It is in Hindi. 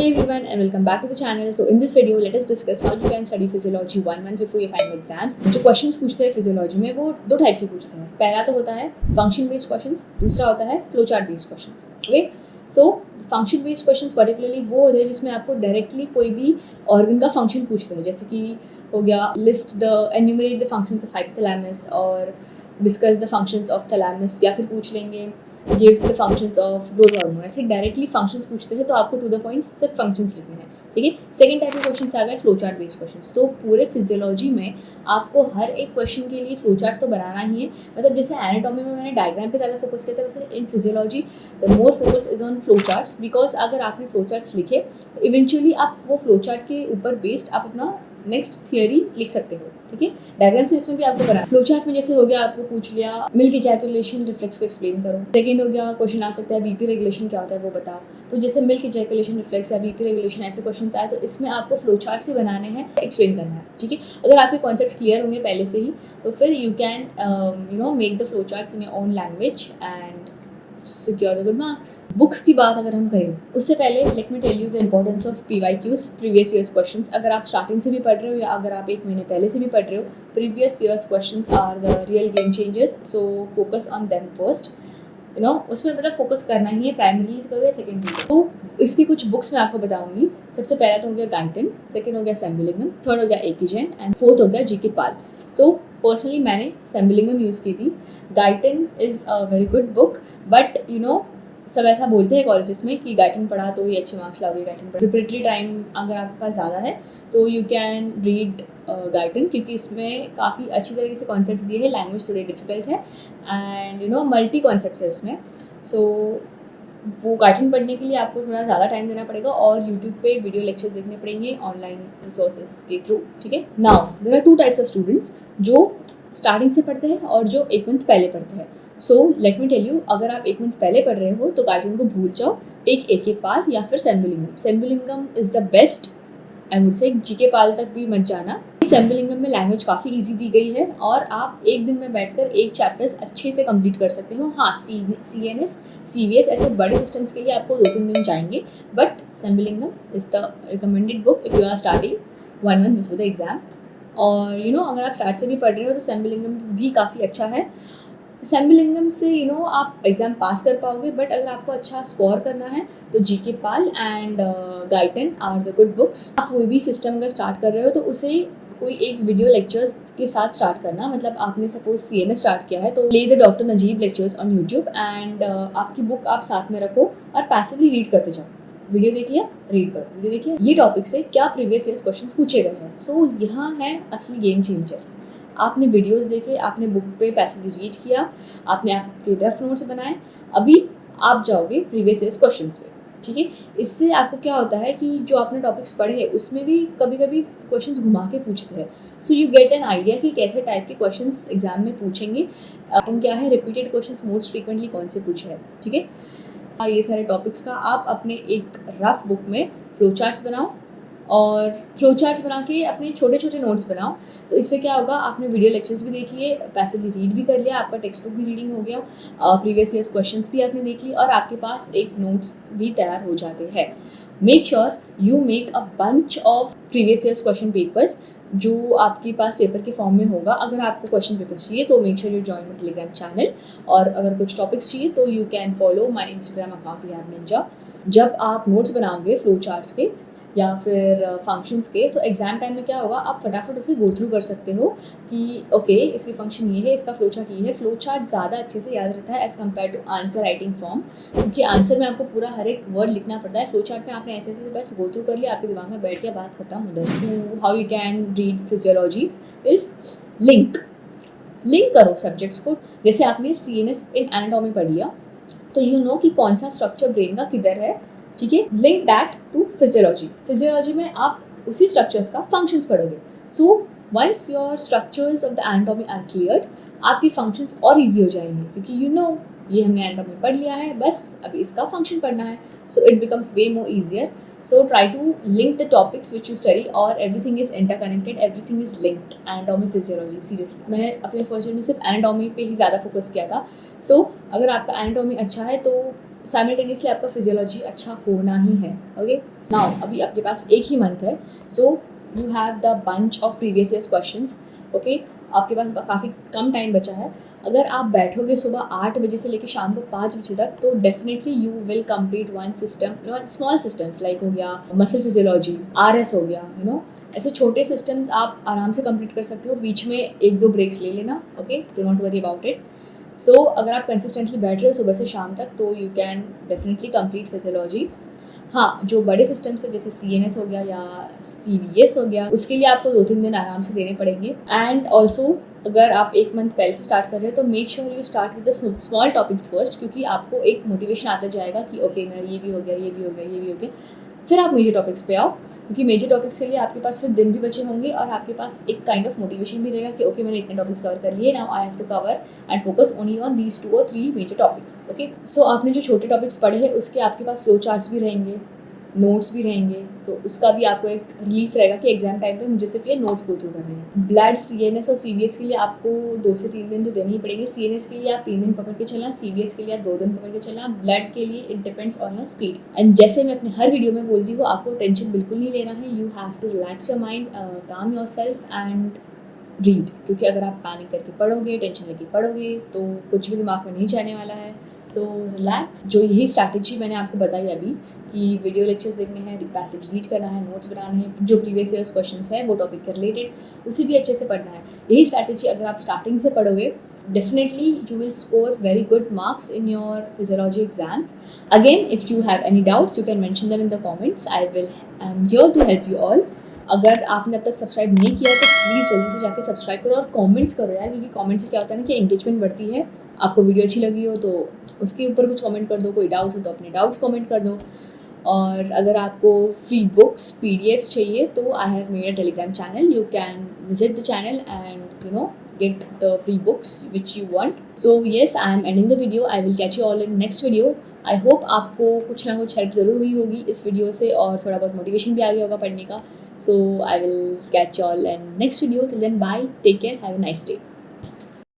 Hey everyone and welcome back to the channel. So in this video let us discuss how you can study physiology 1 month before your final exams. जो क्वेश्चंस पूछते हैं फिजियोलॉजी में वो दो टाइप के पूछते हैं. पहला तो होता है फंक्शन बेस्ड क्वेश्चंस, दूसरा होता है flow chart based questions. Okay, so function based questions particularly वो होते हैं जिसमें आपको डायरेक्टली कोई भी ऑर्गन का फंक्शन पूछते हैं, जैसे कि हो गया list the enumerate the functions of hypothalamus और discuss the functions of thalamus, या फिर पूछ लेंगे give the functions of growth hormone. ऐसे डायरेक्टली फंक्शंस पूछते हैं तो आपको टू द पॉइंट सिर्फ फंक्शंस लिखने हैं. ठीक है. सेकंड टाइप के क्वेश्चंस आ गए फ्लो चार्ट बेस्ड क्वेश्चंस. तो पूरे फिजियोलॉजी में आपको हर एक क्वेश्चन के लिए फ्लो चार्ट तो बनाना ही है. मतलब जैसे एनाटॉमी में मैंने डायग्राम पे ज़्यादा फोकस किया था, वैसे in physiology the more focus is on flow charts, because अगर आपने फ्लो चार्ट्स लिखे तो इवेंचुअली आप वो फ्लो चार्ट के ऊपर बेस्ड आप अपना नेक्स्ट थियरी लिख सकते हो. ठीक है. डायग्राम से इसमें भी आपको बना फ्लो चार्ट में जैसे हो गया आपको पूछ लिया मिल्क इजैकुलेशन रिफ्लेक्स को एक्सप्लेन करो. सेकंड हो गया क्वेश्चन आ सकता है बीपी रेगुलेशन क्या होता है वो बताओ. तो जैसे मिल्क इजैकुलेशन रिफ्लेक्स या बीपी रेगुलेशन ऐसे क्वेश्चन आए तो इसमें आपको फ्लो चार्ट से बनाने हैं, एक्सप्लेन करना है. ठीक है. अगर आपके कॉन्सेप्ट्स क्लियर होंगे पहले से ही तो फिर you can make the flow charts in your own language and secure the good marks. Books की बात अगर हम करें उससे पहले let me tell you the importance of PYQs, previous years questions. अगर आप स्टार्टिंग से भी पढ़ रहे हो या अगर आप एक महीने पहले से भी पढ़ रहे हो, previous years questions are the real game changers, so focus on them first. उसमें मतलब फोकस करना ही है, प्राइमरीली से करो या सेकेंडरी. तो इसकी कुछ बुक्स मैं आपको बताऊंगी. सबसे पहला तो हो गया गाइटन, सेकंड हो गया सेम्बुलिंगम, थर्ड हो गया उज्जैन एंड फोर्थ हो गया जीके पाल. सो पर्सनली मैंने सेम्बुलिंगम यूज़ की थी. Guyton is a very good book, but सब ऐसा बोलते हैं कॉलेजेस में कि गाइटन पढ़ा तो ही अच्छे मार्क्स लाओगे. गाइटन प्रिपरेटरी टाइम अगर आपके पास ज़्यादा है तो यू कैन रीड गाइटन, क्योंकि इसमें काफ़ी अच्छी तरीके से कॉन्सेप्ट्स दिए हैं. लैंग्वेज थोड़ी डिफिकल्ट है एंड मल्टी कॉन्सेप्ट्स है उसमें. सो वो गाइटन पढ़ने के लिए आपको थोड़ा ज़्यादा टाइम देना पड़ेगा और यूट्यूब पे वीडियो लेक्चर्स देखने पड़ेंगे ऑनलाइन रिसोर्सेज के थ्रू. ठीक है. Now there are two types of students जो स्टार्टिंग से पढ़ते हैं और जो एक मंथ पहले पढ़ते हैं. So let me tell you, अगर आप एक मंथ पहले पढ़ रहे हो तो गाइटन को भूल जाओ, टेक AK पाल या फिर Sembulingam. Sembulingam is the best, I would say. GK Pal तक भी मत जाना. सेम्बुलिंगम में लैंग्वेज काफ़ी इजी दी गई है और आप एक दिन में बैठकर एक चैप्टर्स अच्छे से कंप्लीट कर सकते हो. हाँ, CNS CVS ऐसे बड़े सिस्टम्स के लिए आपको 2-3 दिन जाएंगे, but Sembulingam is the recommended book if you are starting 1 month before the exam. और अगर आप स्टार्ट से भी पढ़ रहे हो तो सेम्बुलिंगम भी काफ़ी अच्छा है. सेम्बुलिंगम से आप एग्ज़ाम पास कर पाओगे, बट अगर आपको अच्छा स्कोर करना है तो GK Pal and Guyton are the good books. आप कोई भी सिस्टम अगर स्टार्ट कर रहे हो तो उसे कोई एक वीडियो लेक्चर्स के साथ स्टार्ट करना. मतलब आपने सपोज CNS स्टार्ट किया है तो ले the doctor Najeeb lectures on YouTube and आपकी बुक आप साथ में रखो और पैसिवली रीड करते जाओ. वीडियो देख लिया, रीड करो, वीडियो देख लिया, ये टॉपिक से क्या प्रीवियस ईयर्स क्वेश्चंस पूछे गए हैं. सो यहाँ है असली गेम चेंजर. आपने वीडियोस देखे, आपने बुक पे पैसिवली रीड किया, आपने आपके रफ नोट्स बनाए, अभी आप जाओगे प्रीवियस ईयर्स क्वेश्चंस पे. ठीक है. इससे आपको क्या होता है कि जो आपने टॉपिक्स पढ़े उसमें भी कभी कभी क्वेश्चंस घुमा के पूछते हैं. So you get an idea कि कैसे टाइप के क्वेश्चंस एग्जाम में पूछेंगे. अपन क्या है, रिपीटेड क्वेश्चंस मोस्ट फ्रीक्वेंटली कौन से पूछे हैं. ठीक है. ये सारे टॉपिक्स का आप अपने एक रफ बुक में फ्लो चार्ट्स बनाओ और फ्लो चार्ट्स बना के अपने छोटे छोटे नोट्स बनाओ. तो इससे क्या होगा, आपने वीडियो लेक्चर्स भी देख लिए, पैसिवली रीड भी कर लिया, आपका टेक्स्ट बुक भी रीडिंग हो गया, प्रीवियस ईयर्स क्वेश्चंस भी आपने देख लिए और आपके पास एक नोट्स भी तैयार हो जाते हैं. Make sure you make a bunch of previous years question papers जो आपके पास पेपर के फॉर्म में होगा. अगर आपको क्वेश्चन पेपर्स चाहिए तो make sure you join my Telegram channel, और अगर कुछ टॉपिक्स चाहिए तो you can follow my Instagram account rehab Ninja. जब आप नोट्स बनाओगे फ्लो चार्ट्स के या फिर फंक्शंस के तो एग्जाम टाइम में क्या होगा, आप फटाफट उसे गो थ्रू कर सकते हो कि ओके इसकी फंक्शन ये है, इसका फ्लो चार्ट ये है. फ्लो चार्ट ज़्यादा अच्छे से याद रहता है as compare to answer writing form, क्योंकि आंसर में आपको पूरा हर एक वर्ड लिखना पड़ता है. फ्लो चार्ट में आपने ऐसे ऐसे बस गो थ्रू कर लिया, आपके दिमाग में बैठ गया, बात खत्म उधर. How you can read physiology is link करो सब्जेक्ट्स को. जैसे आपने CNS इन एनाटॉमी पढ़ लिया तो यू नो कि कौन सा स्ट्रक्चर ब्रेन का किधर है. ठीक है. लिंक दैट टू फिजियोलॉजी में आप उसी स्ट्रक्चर्स का फंक्शंस पढ़ोगे. So once your structures of the anatomy are cleared, आपकी फंक्शंस और इजी हो जाएंगे, क्योंकि ये हमने एनाटॉमी पढ़ लिया है, बस अभी इसका फंक्शन पढ़ना है. So it becomes way more easier. So try to link the topics which you study, or everything is interconnected, everything is linked. Anatomy, physiology, seriously मैंने अपने फर्स्ट ईयर में सिर्फ एनाटॉमी पे ही ज़्यादा फोकस किया था. अगर आपका एनाटॉमी अच्छा है तो साइमल्टेनियसली आपका फिजियोलॉजी अच्छा होना ही है. ओके, नाउ अभी आपके पास एक ही मंथ है, so you have the bunch of previous years questions. Okay, आपके पास काफ़ी कम टाइम बचा है. अगर आप बैठोगे सुबह 8 बजे से लेकर शाम को 5 बजे तक, तो definitely you will complete one system, small systems like हो गया मसल फिजियोलॉजी, RS हो गया, ऐसे छोटे सिस्टम्स आप आराम से कंप्लीट कर सकते हो. बीच में 1-2 ब्रेक्स ले लेना. Okay, do not worry about it. So अगर आप कंसिस्टेंटली बैठ रहे हो सुबह से शाम तक, तो you can definitely complete physiology. हाँ, जो बड़े सिस्टम्स है जैसे CNS हो गया या CVS हो गया, उसके लिए आपको 2-3 दिन आराम से देने पड़ेंगे. एंड ऑल्सो अगर आप 1 मंथ पहले से स्टार्ट कर रहे हो, तो make sure you start with the small topics first, क्योंकि आपको एक मोटिवेशन आता जाएगा कि ओके मेरा ये भी हो गया, ये भी हो गया, ये भी हो गया. फिर आप मेजर टॉपिक्स पे आओ, क्योंकि मेजर टॉपिक्स के लिए आपके पास फिर दिन भी बचे होंगे और आपके पास एक काइंड ऑफ मोटिवेशन भी रहेगा कि ओके मैंने इतने टॉपिक्स कवर कर लिए, now I have to cover and focus only on these 2 or 3 major topics. Okay, so आपने जो छोटे टॉपिक्स पढ़े हैं उसके आपके पास फ्लो चार्ट्स भी रहेंगे, नोट्स भी रहेंगे. सो उसका भी आपको एक रिलीफ रहेगा कि एग्जाम टाइम पे मुझे सिर्फ ये नोट्स गो थ्रू करने हैं. ब्लड, CNS और CVS के लिए आपको 2 से 3 दिन तो देने ही पड़ेंगे. CNS के लिए आप 3 दिन पकड़ के चलना, CVS के लिए आप 2 दिन पकड़ के चलना. ब्लड के लिए it depends on your speed. And जैसे मैं अपने हर वीडियो में बोलती हूँ, आपको टेंशन बिल्कुल नहीं लेना है. You have to relax your mind, calm your self and read, क्योंकि अगर आप पैनिक करके पढ़ोगे, टेंशन लेके पढ़ोगे, तो कुछ भी दिमाग में नहीं जाने वाला है. So relax. जो यही स्ट्रैटेजी मैंने आपको बताई अभी कि वीडियो लेक्चर्स देखने हैं, पैसिव रीड करना है, नोट्स बनाने हैं, जो प्रीवियस ईयर्स क्वेश्चंस है वो टॉपिक के रिलेटेड उसे भी अच्छे से पढ़ना है. यही स्ट्रैटेजी अगर आप स्टार्टिंग से पढ़ोगे, definitely you will score very good marks in your physiology exams. Again, if you have any doubts, you can mention them in the comments. I'm here to help you all. अगर आपने अब तक सब्सक्राइब नहीं किया तो प्लीज़ जल्दी से जाके सब्सक्राइब करो और कमेंट्स करो यार, क्योंकि कमेंट्स से क्या होता है ना कि एंगेजमेंट बढ़ती है. आपको वीडियो अच्छी लगी हो तो उसके ऊपर कुछ कमेंट कर दो, कोई डाउट्स हो तो अपने डाउट्स कमेंट कर दो. और अगर आपको फ्री बुक्स, PDFs चाहिए तो I have made a Telegram channel. You can visit the channel and get the free books which you want. So yes, I am ending the video. I will catch you all in next video. I hope आपको कुछ ना कुछ हेल्प ज़रूर हुई होगी इस वीडियो से और थोड़ा बहुत मोटिवेशन भी आ गया होगा पढ़ने का. So I will catch you all in next video. Till then, bye. Take care. Have a nice day.